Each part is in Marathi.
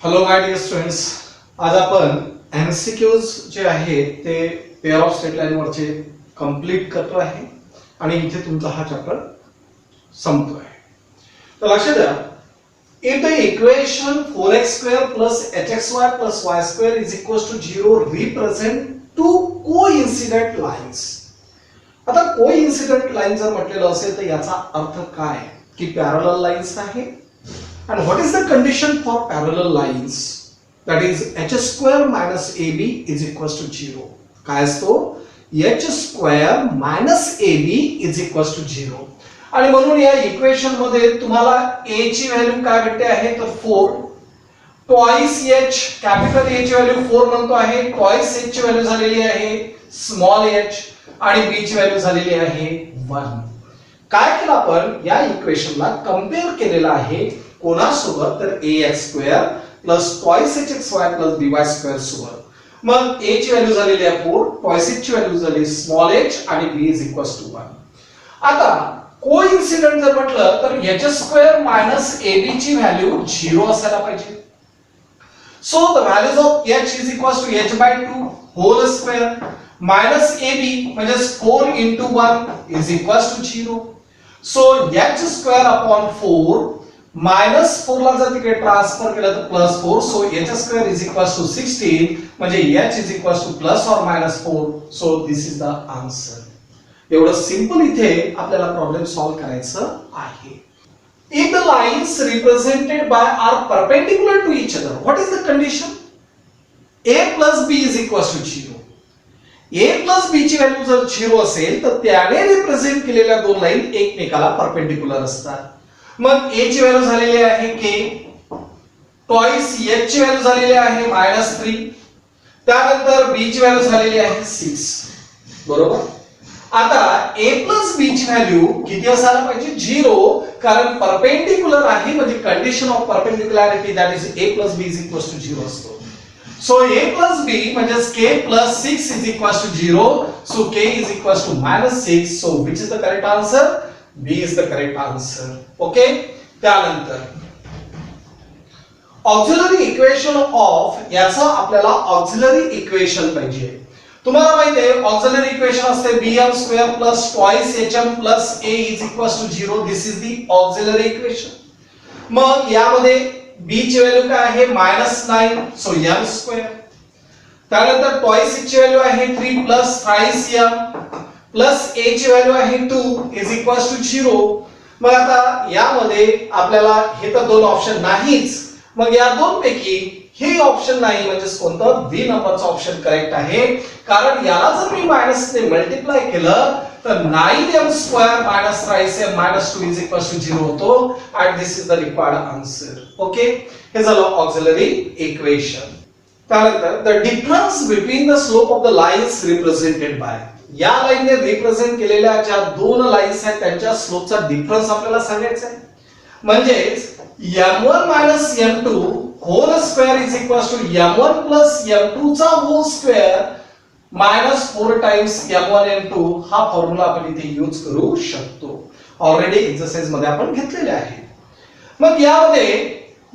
हॅलो माय डिअर स्टुडंट्स, आज आपण एमसीक्यूज जे आहेत ते पेअर ऑफ स्ट्रेट लाईन वरचे कंप्लीट करतो आहे आणि इथे तुमचा हा चॅप्टर संपतो आहे. तर लक्षात द्या, if the equation 4x² plus hxy plus y² is equals to 0 represent two coincident lines. आता कोइन्सिडेंट लाईन जर म्हटलेलं असेल तर याचा अर्थ काय की पॅरलल लाईन्स आहे. And what is the condition for parallel lines? That is h² minus ab is equals to 0. काय असतो? h² minus ab is equals to 0. आणि म्हणून या इक्वेशन मध्ये तुम्हाला a ची व्हॅल्यू काय भेटते आहे तर 4. ट्वाइस h, कॅपिटल A ची व्हॅल्यू 4 म्हणतो आहे. ट्वाइस h ची व्हॅल्यू झालेली आहे स्मॉल h आणि b ची व्हॅल्यू झालेली आहे 1. काय केलं आपण या इक्वेशनला कंपेअर केलेलं आहे कोणासोबत तर ax² plus twice hxy plus by² सोबत. मग a ची व्हॅल्यू झालेली आहे 4, ट्वाइस h ची व्हॅल्यू झाली स्मॉल h आणि b इज इक्वल्स टू 1. आता कोइन्सिडेंट जर म्हटलं तर h² मायनस ab ची व्हॅल्यू 0 असायला पाहिजे. So the values of h is equals to h/2 whole square minus ab म्हणजे 4 into 1 is equals to 0. So h² upon 4 minus 4 ला जर तिकडे ट्रान्सफर केलं तर plus 4. So h² is equals to 16 म्हणजे h is equals to plus or minus 4. So this is the answer. एवढं सिंपल इथे आपल्याला प्रॉब्लेम सॉल्व करायचं आहे. If the lines represented by are perpendicular to each other, what is the condition? A plus b is equals to 0. A plus b ची व्हॅल्यू जर 0 असेल तर त्याने रिप्रेझेंट केलेल्या दोन लाईन एकमेकाला परपेंडिक्युलर असतात. मग a ची व्हॅल्यू झालेली आहे k, ट्वाइस h ची व्हॅल्यू झालेली आहे -3, त्यानंतर b ची व्हॅल्यू झालेली आहे 6. बरोबर. आता a plus b ची व्हॅल्यू किती असायला पाहिजे 0, कारण परपेंडिक्युलर आहे म्हणजे condition of perpendicularity that is a plus b is equals to 0 असतो. So a plus b म्हणजे k plus 6 is equals to 0. So k is equals to -6. So which is the correct answer? B is the correct answer. Okay. त्यानंतर ऑक्झिलरी इक्वेशन ऑफ याचा आपल्याला ऑक्झिलरी इक्वेशन पाहिजे. तुम्हाला माहिती आहे ऑक्झिलरी इक्वेशन असते bm² plus twice hm plus a is equals to 0. This is the auxiliary equation. मग यामध्ये b ची व्हॅल्यू काय आहे -9. So m². त्यानंतर ट्वाइस ची व्हॅल्यू आहे 3 plus thrice m plus a ची व्हॅल्यू आहे 2 इज इक्वल्स टू 0. मग आता यामध्ये आपल्याला हे तर दोन ऑप्शन नाहीच. मग या दोन पैकी हे ऑप्शन नाही म्हणजे कोणतं बी नंबरचा ऑप्शन करेक्ट आहे. कारण याला जर मी मायनस ने मल्टिप्लाय केलं तर 9m² minus thrice m -2 is equals to 0 होतो and this is the required answer. Okay. हे झालं ऑक्झिलरी इक्वेशन. त्यानंतर the difference between the slope of the lines represented by, या लाईनने रिप्रेझेंट केलेल्या ज्या दोन लाईन्स आहेत त्यांच्या स्लोपचा डिफरन्स आपल्याला सांगायचा आहे. म्हणजेच m1 m2 whole square is equals to m1 m2 चा whole square -4 times m1 m2 हा फॉर्म्युला आपण इथे यूज करू शकतो. ऑलरेडी एक्सरसाइज मध्ये आपण घेतलेले आहे. मग यामध्ये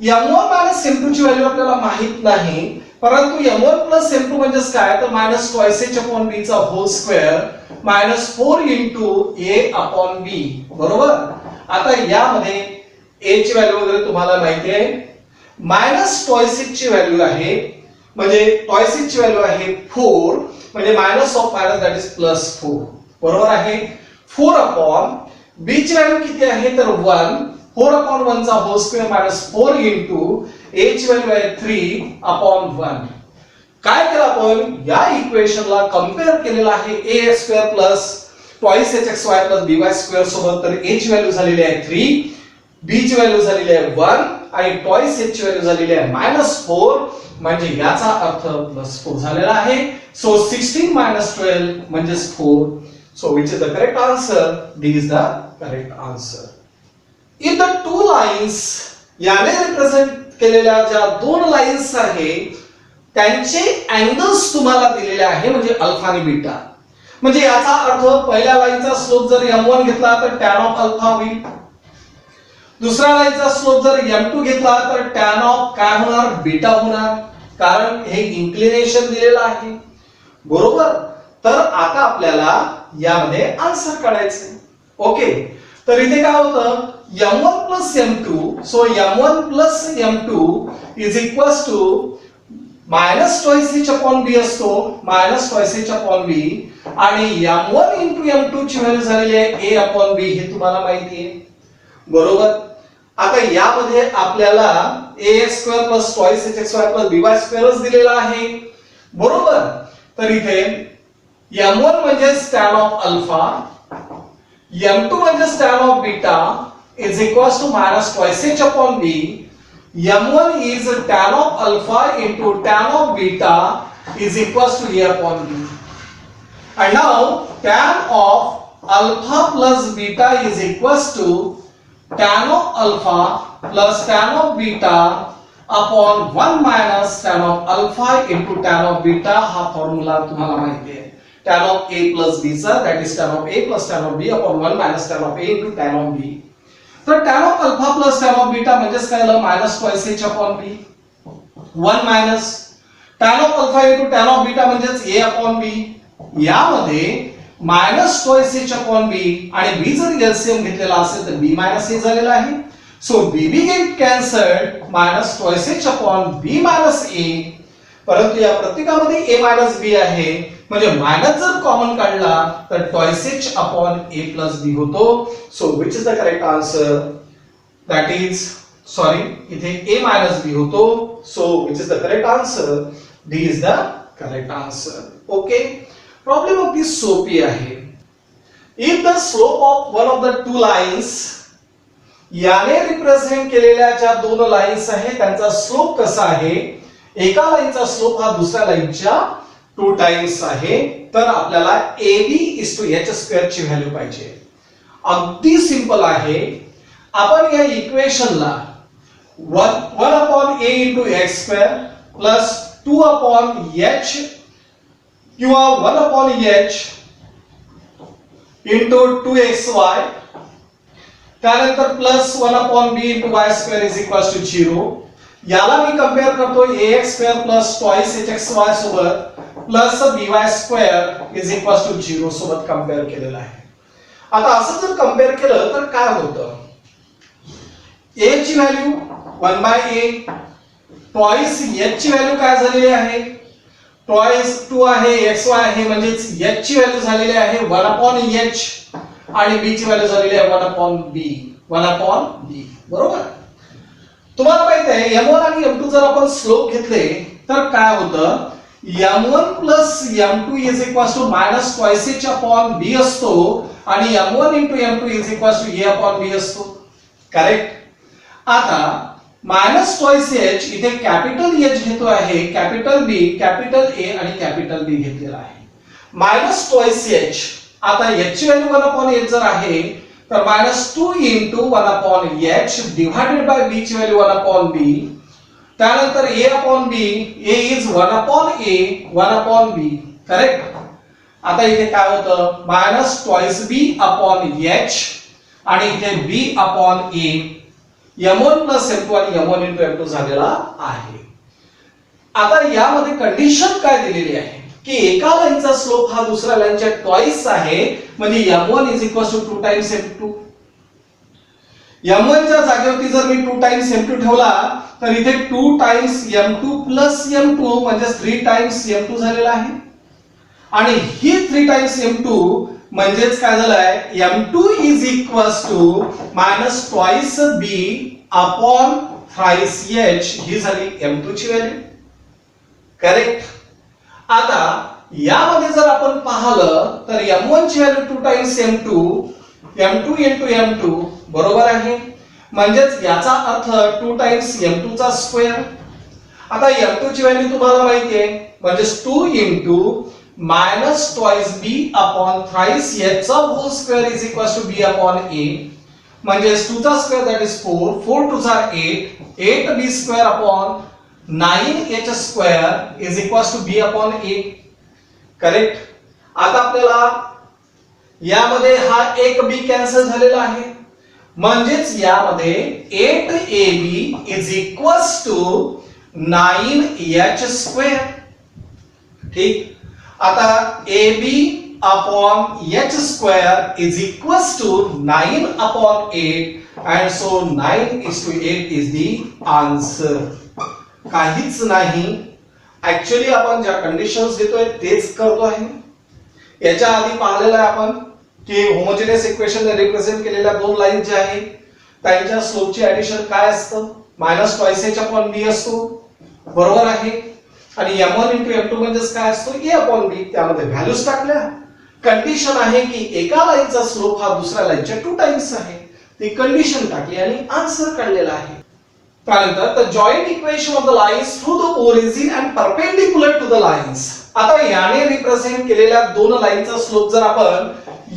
m1 m2 ची व्हॅल्यू आपल्याला माहित नाही, परंतु m1 m2 म्हणजे काय तर -ट्वाइस h/b चा होल स्क्वेअर -4 a b. बरोबर. आता यामध्ये a ची व्हॅल्यू वगैरे तुम्हाला माहिती आहे. ट्वाइस h ची व्हॅल्यू आहे म्हणजे ट्वाइस h ची व्हॅल्यू आहे 4 म्हणजे minus of minus that is +4. बरोबर आहे. 4 b ची व्हॅल्यू किती आहे तर 1. 4/1 चा होल स्क्वेअर -4 a ची व्हॅल्यू आहे 3/1. काय केलं आपण या इक्वेशनला कंपेअर केलेला आहे ax² plus twice hxy plus by² सोबत. तर a ची व्हॅल्यू झालेली आहे 3, b ची व्हॅल्यू झालेली आहे 1 आणि ट्वाइस h ची व्हॅल्यू झालेली आहे -4 म्हणजे याचा अर्थ +4 झालेला आहे. सो 16 12 म्हणजे 4. So which is the correct answer? D is the correct answer. If the two lines याने रिप्रेझेंट केलेल्या ज्या दोन लाईन्स आहेत त्यांचे अँगल्स तुम्हाला दिलेले आहे म्हणजे अल्फा आणि बीटा. म्हणजे याचा अर्थ पहिल्या लाईनचा स्लोप जर m1 घेतला तर tan ऑफ अल्फा होईल. दुसऱ्या लाईनचा स्लोप जर m2 घेतला तर टॅन ऑफ काय होणार बीटा होणार, कारण हे इन्क्लिनेशन दिलेलं आहे बरोबर. तर आता आपल्याला यामध्ये आन्सर काढायचं. ओके, तर इथे काय होतं m1 plus m2, so m1 plus m2 is equals to minus twice h upon b असतो, minus twice h upon b, आणि m1 इंटू m2 ची व्हॅल्यू झालेली आहे a अपॉन b, हे तुम्हाला माहिती आहे बरोबर. आता यामध्ये आपल्याला ax square plus twice hx square plus by स्क्वेअरच दिलेला आहे बरोबर. तर इथे m1 म्हणजे टॅन ऑफ अल्फा, m2 म्हणजे tan of beta is equals to minus twice h upon b. m1 is tan of alpha into tan of beta is equals to a upon b. And now tan of alpha plus beta is equals to tan of alpha plus tan of beta upon 1 minus tan of alpha into tan of beta. हा फॉर्म्युला तुम्हाला माहिती आहे, tan of a plus b चा, that is tan of a plus tan of b upon 1 minus tan of a into tan of b. तर tan of alpha plus tan of beta म्हणजेच काय आलं minus twice h upon b, 1 minus tan of alpha into tan of beta म्हणजेच a अपॉन b. यामध्ये minus twice h upon b आणि b जर एलसीएम घेतलेला असेल तर b मायनस a झालेला आहे. So b get cancelled, minus twice h upon b minus a. परंतु या प्रत्येकामध्ये a मायनस b आहे, म्हणजे मायनस जर कॉमन काढला तर twice h upon a plus b होतो. So which is the correct answer, that is sorry इथे a मायनस b होतो. So which is the correct answer, d is the correct answer. Okay, problem अगदी सोपी आहे. If the slope of one of the two lines, याने रिप्रेझेंट केलेल्या ज्या दोन लाइन्स आहेत त्यांचा स्लोप कसा आहे, एका लाईनचा स्लोप हा दुसऱ्या लाईनच्या 2 टाइम्स आहे, तर आपल्याला AB is to h square ची व्हॅल्यू पाहिजे. अगदी सिंपल आहे. आपण या इक्वेशनला 1 upon a into x square plus 2 upon h किंवा 1 अपॉन h इंटू 2xy, त्यानंतर plus 1 upon b into y square is equals to 0. याला मी कंपेअर करतो ax square plus twice hxy सोबत plus by square is equals to 0 सोबत कंपेअर केलेला आहे. आता असं जर कंपेअर केलं तर काय होतं, a ची व्हॅल्यू 1/a, ट्वाइस h ची व्हॅल्यू काय झालेली आहे, ट्वाइस 2 आहे xy आहे, म्हणजे h ची व्हॅल्यू झालेली आहे 1 अपॉन h आणि b ची व्हॅल्यू झालेली आहे 1 अपॉन b बरोबर. तुम्हाला माहित आहे m1 आणि m2 जर आपण स्लोप घेतले तर काय होतं, m1 plus m2 is equals to minus twice h upon b असतो आणि m1 into m2 is equals to a upon b असतो. करेक्ट. आता मायनस ट्वाइस h इथे कॅपिटल H घेतो आहे, कॅपिटल B, कॅपिटल A आणि कॅपिटल B घेतलेला आहे. मायनस ट्वाइस h, आता h ची व्हॅल्यू 1 अपॉन h जर आहे तर minus 2 into 1 upon h divided by b ची व्हॅल्यू 1 अपॉन b, त्यानंतर a upon b, a is 1 upon a 1 upon b. Correct. आता इथे काय होतं minus twice b upon h आणि इथे b upon a, m1 plus m2 आणि m1 इंटू m2 झालेला आहे. आता यामध्ये कंडिशन काय दिलेली आहे की एका लाईनचा स्लोप हा दुसऱ्या लाईनच्या ट्वाइस आहे, म्हणजे m1 is equals to 2 times m2. m1 च्या जागेवरती जर मी 2 टाइम्स m2 ठेवला तर इथे 2 टाइम्स m2 प्लस m2 म्हणजे 3 टाइम्स m2 झालेला आहे, आणि ही 3 टाइम्स m2 म्हणजेच काय झालंय m2 is equals to minus twice b upon thrice h, ही झाली m2 ची व्हॅल्यू. करेक्ट. आता यामध्ये जर आपण पाहिलं तर m1 ची value 2 times m2 into m2 बरोबर आहे, म्हणजेच याचा अर्थ 2 टाइम्स m2 चा स्क्वेअर. आता m2 ची व्हॅल्यू तुम्हाला माहिती आहे, म्हणजे 2 into minus twice b upon thrice h चा whole square is equals to b upon a, म्हणजे 2 चा स्क्वेअर दॅट इज 4, 4 2 जा 8, 8b square upon 9h square is equals to b upon a. Correct. आता आपल्याला यामध्ये हा एक b कॅन्सल झालेला आहे, म्हणजेच यामध्ये 8ab is equals to 9h square. ठीक. आता ab upon h square is equals to 9 upon 8 and so 9:8 is the answer. काहीच नाही. ऍक्च्युअली आपण ज्या कंडिशन्स देतोय तेच करतो आहे. याच्या आधी पाहिलेलं आहे आपण की होमोजेनियस इक्वेशन रिप्रेझेंट केलेल्या दोन लाईन ज्या आहेत त्यांच्या स्लोपची ऍडिशन काय असतं, -2h अपॉन b असतो. बरोबर आहे. आणि m1 * m2 म्हणजेच काय असतो, a अपॉन b. त्यामध्ये व्हॅल्यूज टाकल्या. कंडिशन आहे की एका लाईनचा स्लोप हा दुसऱ्या लाईनच्या 2 टाइम्स आहे. ती कंडिशन टाकली आणि आन्सर काढलेला आहे. त्यानंतर the joint equation of the lines through the origin and perpendicular to the lines. आता याने रिप्रेझेंट केलेल्या दोन लाईनचा स्लोप जर आपण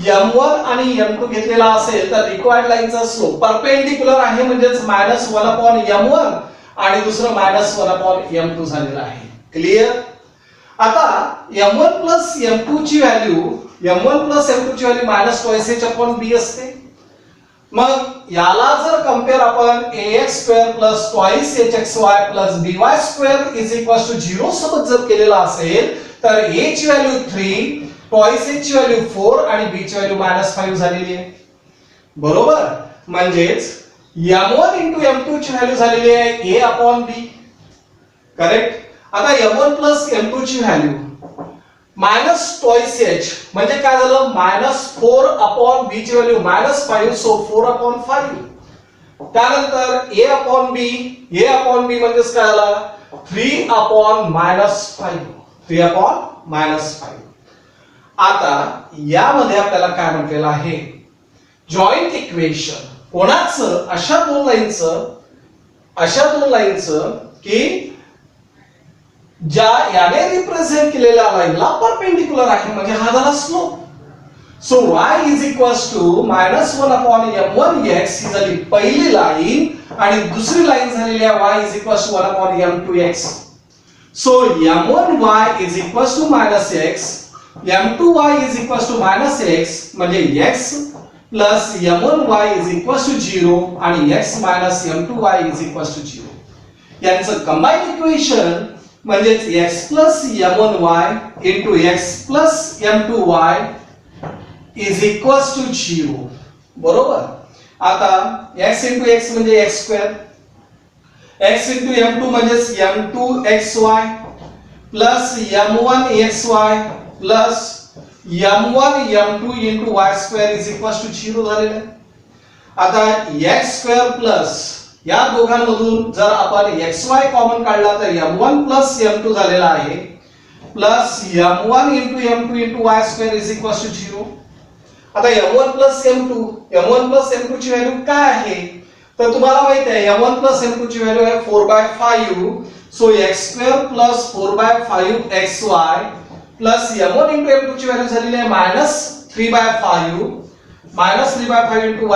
m1 आणि m2 घेतलेला असेल तर रिक्वायर्ड लाईनचा स्लोप परपेंडिक्युलर आहे म्हणजेच -1 अपॉन m1 आणि दुसरं -1 अपॉन m2 झालेला आहे. क्लियर. आता m1 प्लस m2 ची व्हॅल्यू -2h अपॉन b असते. मग याला जर कंपेअर आपण ax² plus 2hxy plus by² is equals to 0 सोबत जर केलेला असेल तर a ची व्हॅल्यू 3, 2h ची व्हॅल्यू 4 आणि b ची व्हॅल्यू -5 झालेली आहे. बरोबर. म्हणजेच m1 * m2 ची व्हॅल्यू झालेली आहे a अपॉन b. करेक्ट. आता m1 प्लस m2 ची व्हॅल्यू -2h म्हणजे काय झालं, -4 अपॉन b ची व्हॅल्यू -5 सो 4 अपॉन 5. त्यानंतर a अपॉन b म्हणजे काय झालं 3 अपॉन -5. 3 अपॉन -5. आता यामध्ये आपल्याला काय म्हटलेलं आहे, जॉइंट इक्वेशन कोणाचं, अशा दोन लाईनचं की ज्या याने रिप्रेझेंट केलेल्या लाईनला परपेंडिक्युलर आहे म्हणजे हा झाला slope. So y is equals to -1 upon m1x ही झाली पहिली लाईन आणि दुसरी लाईन झालेली आहे y is equals to 1 upon m2x. So m1y is equals to -x, m2y is equals to -x म्हणजे x plus m1y is equals to 0 आणि x minus m2y is equals to 0. यांचं कंबाईन इक्वेशन म्हणजेच x plus m1y into x plus m2y is equals to 0. बरोबर. आता x इंटू x म्हणजे x², x इंटू m2 म्हणजेच m2xy plus m1xy plus m1 m2 into y² is equals to 0 झालेलं आहे. आता x² प्लस या दोघांमधून जर आपण xy कॉमन काढला तर m1 प्लस m2 झालेला आहे plus m1 into m2 into y² is equals to 0. आता m1 प्लस m2 ची व्हॅल्यू काय आहे तर तुम्हाला माहित आहे m1 प्लस m2 ची व्हॅल्यू आहे 4/5. So x² plus 4/5xy plus m1 into m2 ची व्हॅल्यू झालेली आहे -3/5 इंटू y².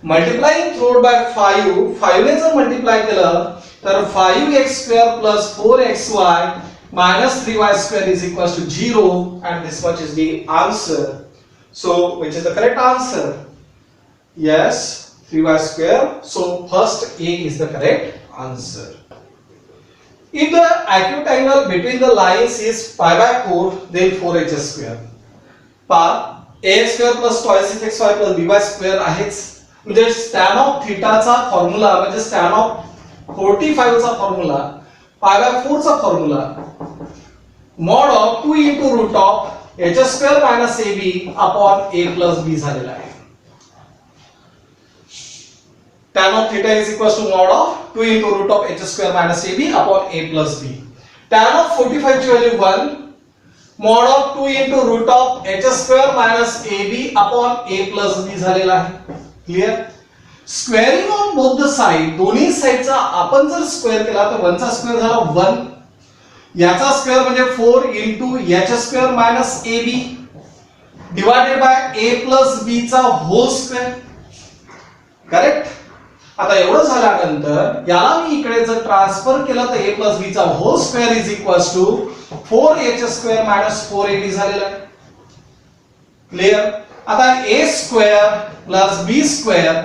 मल्टिप्लाइंग 4/5 ने जर मल्टिप्लाय केलं तर 5x² plus 4xy minus 3y² is equals to 0 and this much is the answer. So which is the correct answer? Yes, 3y². So first A is the correct answer. If the acute angle between the lines is pi/4 then 4h². ax² plus 2hxy plus by² आहेच. म्हणजे tan of theta चा फॉर्म्युला म्हणजे tan of 45 चा फॉर्म्युला pi/4 चा formula mod of 2 into root of h² minus ab upon a plus b झालेला आहे. tan of theta is equals to mod of 2 into root of h² minus ab upon a plus b. tan of 45 ची value 1 mod of 2 into root of h² minus ab upon a plus b झालेला आहे. Clear. Squaring on both the side, दोन्ही साइडचा आपण जर स्क्वेअर केला तर 1 चा स्क्वेअर झाला 1, याचा स्क्वेअर म्हणजे 4 into h² minus ab divided by a plus b चा होल स्क्वेअर. करेक्ट. आता एवढं झाल्यानंतर याला मी इकडे जर ट्रान्सफर केलं तर a plus b चा whole square is equals to 4h² minus 4ab झालेला आहे. क्लियर. आता a square plus b square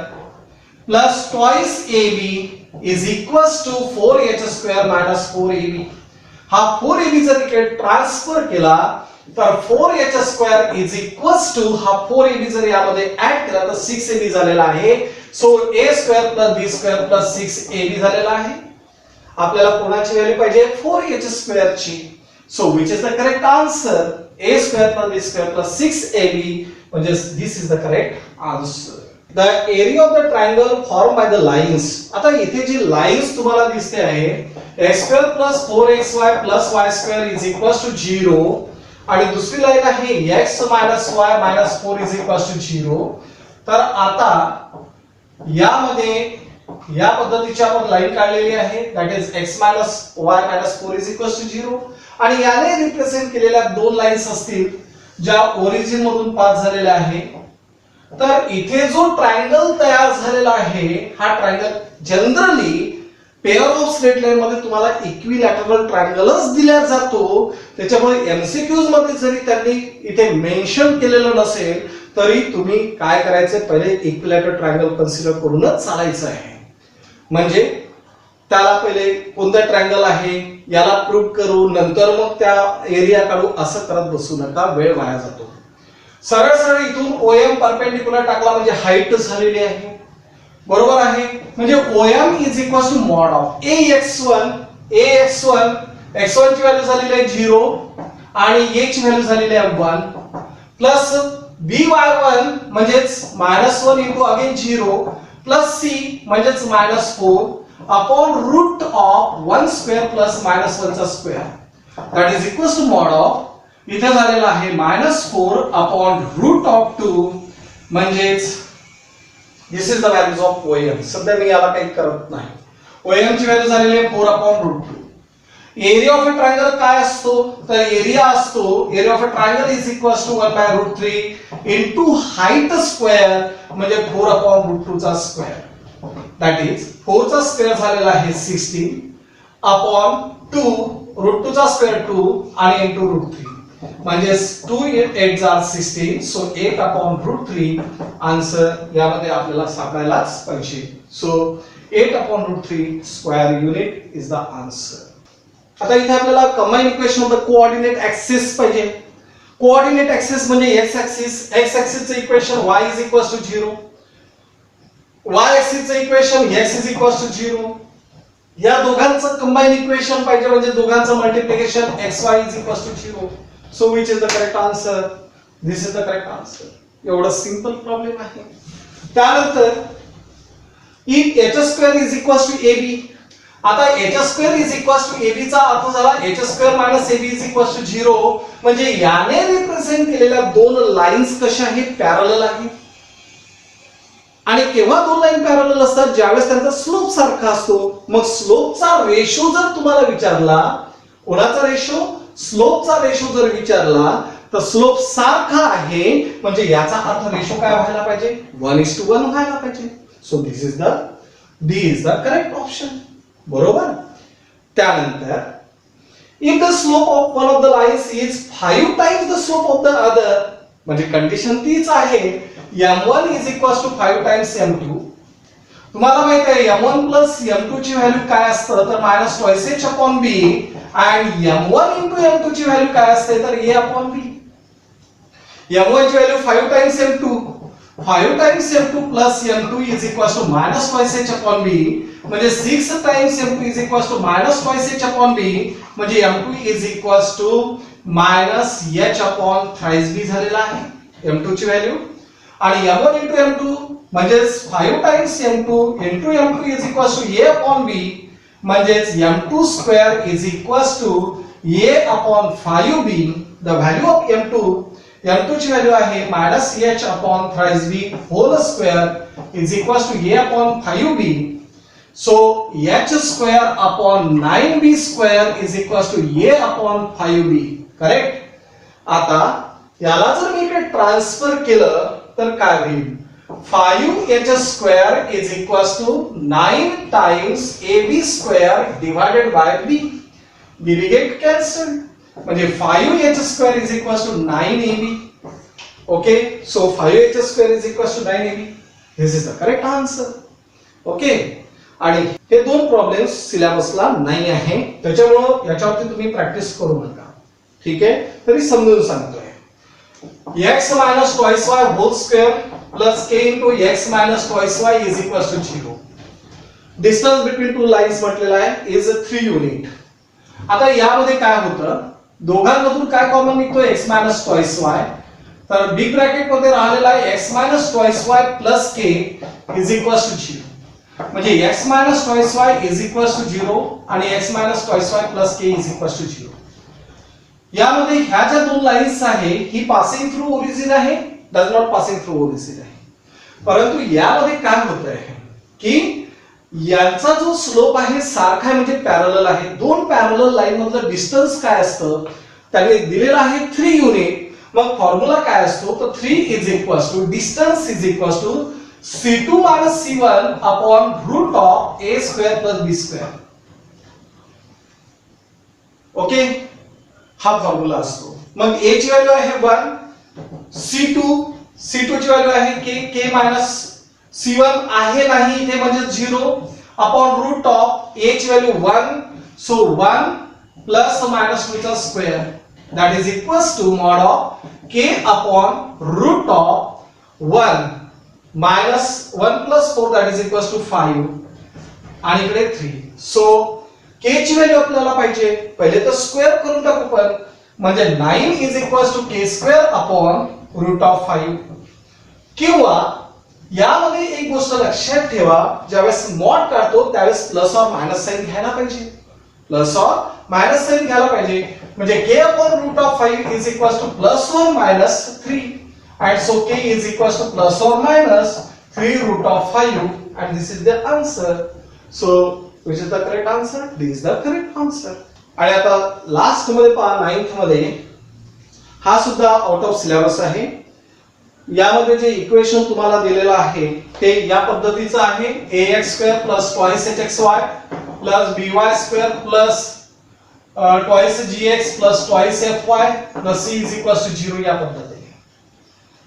plus twice ab is equals to 4h square minus 4ab. हा 4ab जर इकडे ट्रान्सफर केला तर 4h square is equals to हा 4ab जर यामध्ये ऍड केला तर 6ab झालेला आहे. So a square plus b square plus 6ab झालेला आहे. आपल्याला कोणाची व्हॅल्यू पाहिजे 4h स्क्वेअर ची. So which is the correct answer a square plus b square plus 6ab म्हणजे this is the correct answer. The area of the triangle form by the lines. आता इथे जी लाइन्स तुम्हाला दिसते आहे x square plus 4xy plus y square is equals to 0 आणि दुसरी लाइन आहे x minus y minus 4 is equals to 0. तर आता यामध्ये या पद्धतीची आपण लाइन काढलेली आहे that is x minus y minus 4 is equals to 0 आणि याने रिप्रेझेंट केलेल्या दोन लाइन्स असतील ज्या ओरिजिन मधून पास झालेल्या आहे. तर इथे जो ट्रायंगल तयार झालेला आहे हा triangle generally pair of straight line मध्ये तुम्हाला इक्विलॅटरल ट्रायंगलच दिला जातो. त्याच्यामुळे एमसीक्यूज मध्ये जरी त्यांनी इथे मेन्शन केलेलं नसेल तरी तुम्ही काय करायचे पहिले इक्विलॅटरल ट्रायंगल कन्सिडर करूनच चालायचं आहे. म्हणजे त्याला पहिले कोणता ट्रायंगल आहे याला प्रूव्ह करू नंतर मग त्या एरिया काढू असं करत बसू नका, वेळ वाया जातो. सरळ सरळ इथून OM परपेंडिक्युलर टाकला म्हणजे हाईट झालेली आहे. बरोबर आहे. म्हणजे OM is equal to mod of AX1 x1 ची व्हॅल्यू झालेली आहे 0 आणि A ची व्हॅल्यू झालेली आहे 1 प्लस BY1 म्हणजेच -1 इंटू अगेन 0 प्लस C म्हणजेच -4 upon root of 1 square plus -1 चा square that is equal to mod of इथे झालेला आहे -4 अपॉन रूट ऑफ 2 म्हणजेच this is the values of OM. सध्या मी याला काही करत नाही. OM ची व्हॅल्यू झालेली आहे 4 upon root 2. Area of a triangle काय असतो तर एरिया असतो area of a triangle is equal to 1 by root 3 into height square म्हणजे 4 अपॉन रूट 2 चा स्क्वेअर दॅट इज 4 चा स्क्वेअर झालेला आहे 16 अपॉन 2 रूट 2 चा स्क्वेअर 2 आणि इनटू रूट 3 म्हणजे 2 8 जार 16 सो 8 अपॉन रूट 3 आन्सर यामध्ये आपल्याला सापडायलाच पाहिजे. So 8 upon root 3 square unit is the answer. आता इथे आपल्याला combine equation of the coordinate axis पाहिजे. कोऑर्डिनेट ऍक्सिस म्हणजे x ऍक्सिस चे equation y is equal to 0 y axis चे equation x is equal to 0 या दोघांचं कंबाईन इक्वेशन पाहिजे म्हणजे दोघांचं multiplication xy is equal to 0. So which is the correct answer this is the correct answer. एवढा सिंपल प्रॉब्लेम आहे. त्यानंतर if h² is equal to ab. आता h² is equal to ab चा अर्थ झाला h² minus ab is equal to 0 म्हणजे याने रिप्रेझेंट केलेल्या दोन लाइन्स कशा आहेत पॅरलल आहेत. आणि केव्हा दोन लाईन पॅरलल असतात ज्यावेळेस त्यांचा स्लोप सारखा असतो. मग स्लोपचा रेशो जर तुम्हाला विचारला कोणाचा रेशो स्लोपचा रेशो जर विचारला तर स्लोप सारखा आहे म्हणजे याचा अर्थ रेशो काय व्हायला पाहिजे 1:1 व्हायला पाहिजे. So this is the D is the correct option. बरोबर. त्यानंतर if the slope of one of the lines is 5 times the slope of the other म्हणजे कंडिशन तीच आहे m1 is equal to 5 times m2. तुम्हाला माहित आहे m1 प्लस m2 ची व्हॅल्यू काय असतं तर -2h अपॉन b आणि m1 इंटू m2 ची व्हॅल्यू काय असते तर a अपॉन b. m1 ची व्हॅल्यू 5 times m2 5 times m2 plus m2 is equal to -2h upon b म्हणजे 6 times m2 is equal to -2h upon b म्हणजे m2 is equal to -h upon thrice b झालेला आहे m2 ची व्हॅल्यू. आणि m1 इंटू m2 म्हणजे 5 times m2 into m2 is equal to a upon b म्हणजे m2 square is equal to a upon 5b. The value of m2 ची व्हॅल्यू आहे -h upon thrice b whole square is equal to a upon 5b. So h square upon 9b square is equal to a upon 5b. Correct. आता याला जर मी इकडे ट्रान्सफर केलं तर काय होईल 5h square is equal to 9 times ab square divided by b. b get cancel म्हणजे 5h square is equal to 9ab Okay, so 5h square is equals to 9ab. This is the correct answer. Okay, आणि हे दोन प्रॉब्लेम्स सिलेबसला नाही आहे, त्याच्यामुळे याच्यावरती तुम्ही प्रॅक्टिस करू नका. ठीक आहे, तरी समजून सांगतोय. x minus twice y whole square plus k into x minus twice y is equals to 0. Distance between two lines म्हटलेला आहे इज 3 युनिट. आता यामध्ये काय होतं, दोघांमधून काय कॉमन निघतो, x minus twice y. तर बिग ब्रॅकेट मध्ये राहिलेला आहे x minus twice y plus k is equals to 0. म्हणजे x minus twice y is equals to 0 आणि x minus twice y plus k is equals to 0. यामध्ये ह्या ज्या दोन लाईन्स आहे ही पासिंग थ्रू ओरिजिन आहे, does not passing through origin आहे. परंतु यामध्ये काय होत आहे की यांचा जो स्लोप आहे सारखा आहे, म्हणजे पॅरलल आहे. दोन पॅरलल लाईन मधलं डिस्टन्स काय असतं, त्यांनी दिलेलं आहे 3 युनिट. मग फॉर्म्युला काय असतो, तर 3 is equals to distance is equals to c2 minus c1 upon root of a square plus b square. Okay, हा फॉर्म्युला असतो. मग a ची व्हॅल्यू आहे 1, c2 ची व्हॅल्यू आहे k minus c1 आहे नाही इथे म्हणजे 0 upon root of a ची व्हॅल्यू 1, so 1 plus minus 2 चा square that is equals to mod of k upon root of 1 minus 1 plus 4 that is equals to 5 आणि इकडे 3. सो k ची व्हॅल्यू आपल्याला पाहिजे, पहिले तर स्क्वेअर करून टाकू पण, म्हणजे 9 is equals to k square upon root of 5. किंवा यामध्ये एक गोष्ट लक्षात ठेवा, ज्यावेळेस मॉड काढतो त्यावेळेस प्लस और मायनस साइन घ्यायला पाहिजे, प्लस और मायनस साइन घ्यायला पाहिजे. म्हणजे k upon root of 5 is equals to plus or minus 3. And so k is equals to plus or minus 3 root of 5 and this is the answer. So which is the correct answer? This is the correct answer. आणि आता लास्ट मध्ये पहा 9th मध्ये, हा सुद्धा आउट ऑफ सिलेबस आहे. यामध्ये जे इक्वेशन तुम्हाला दिलेलं आहे ते या पद्धतीचं आहे, ax square plus twice hxy plus by square plus twice gx plus twice fy plus c is equals to 0 या पद्धतीने.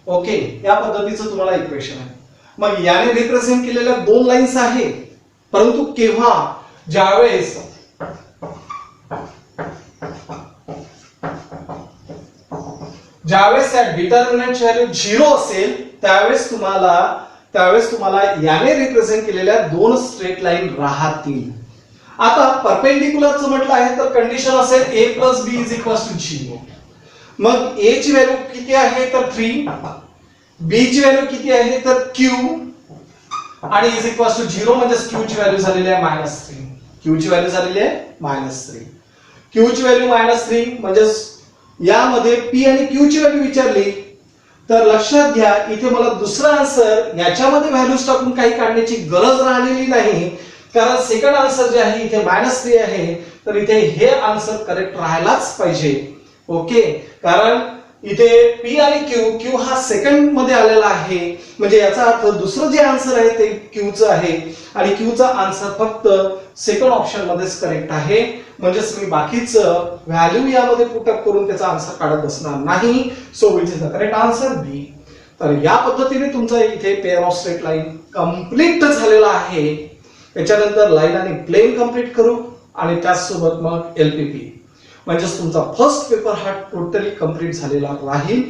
ओके, या पद्धतीचं तुम्हाला इक्वेशन आहे. मग याने रिप्रेझेंट केलेल्या दोन लाईन्स आहे, परंतु केव्हा, ज्यावेळेस या डिटर्मिनंटची व्हॅल्यू 0 असेल त्यावेळेस तुम्हाला याने रिप्रेझेंट केलेल्या दोन स्ट्रेट लाईन राहतील. आता परपेंडिक्युलरचं म्हटलं आहे तर कंडिशन असेल a plus b is equals to 0. मग a ची व्हॅल्यू किती आहे तर 3, b ची व्हॅल्यू किती आहे तर q आणि इज इक्वल्स टू 0 म्हणजे q ची व्हॅल्यू झालेली आहे -3. q ची व्हॅल्यू झालेली आहे -3. q ची व्हॅल्यू -3 म्हणजे यामध्ये p आणि q ची व्हॅल्यू विचारली तर लक्षात घ्या इथे मला दुसरा आन्सर याच्यामध्ये व्हॅल्यूज टाकून काही काढण्याची गरज राहिलेली नाही, कारण सेकंड आन्सर जे आहे इथे -3 आहे, तर इथे हे आन्सर करेक्ट राहायलाच पाहिजे. ओके, कारण इथे p आणि q हा सेकंड मध्ये आलेला आहे, म्हणजे याचा अर्थ दुसरं जे आन्सर आहे ते q चं आहे आणि q चा आन्सर फक्त सेकंड ऑप्शन मध्येच करेक्ट आहे. म्हणजेच मी बाकीचं व्हॅल्यू यामध्ये पुट अप करून त्याचा आन्सर काढत बसणार नाही. So which is the correct answer B. तर या पद्धतीने तुमचा इथे pair of straight line complete झालेला आहे. त्याच्यानंतर लाईन आणि प्लेन कंप्लीट करू आणि त्याचसोबत मग एलपीपी, म्हणजेच तुमचा फर्स्ट पेपर हा टोटली कंप्लीट झालेला राहील.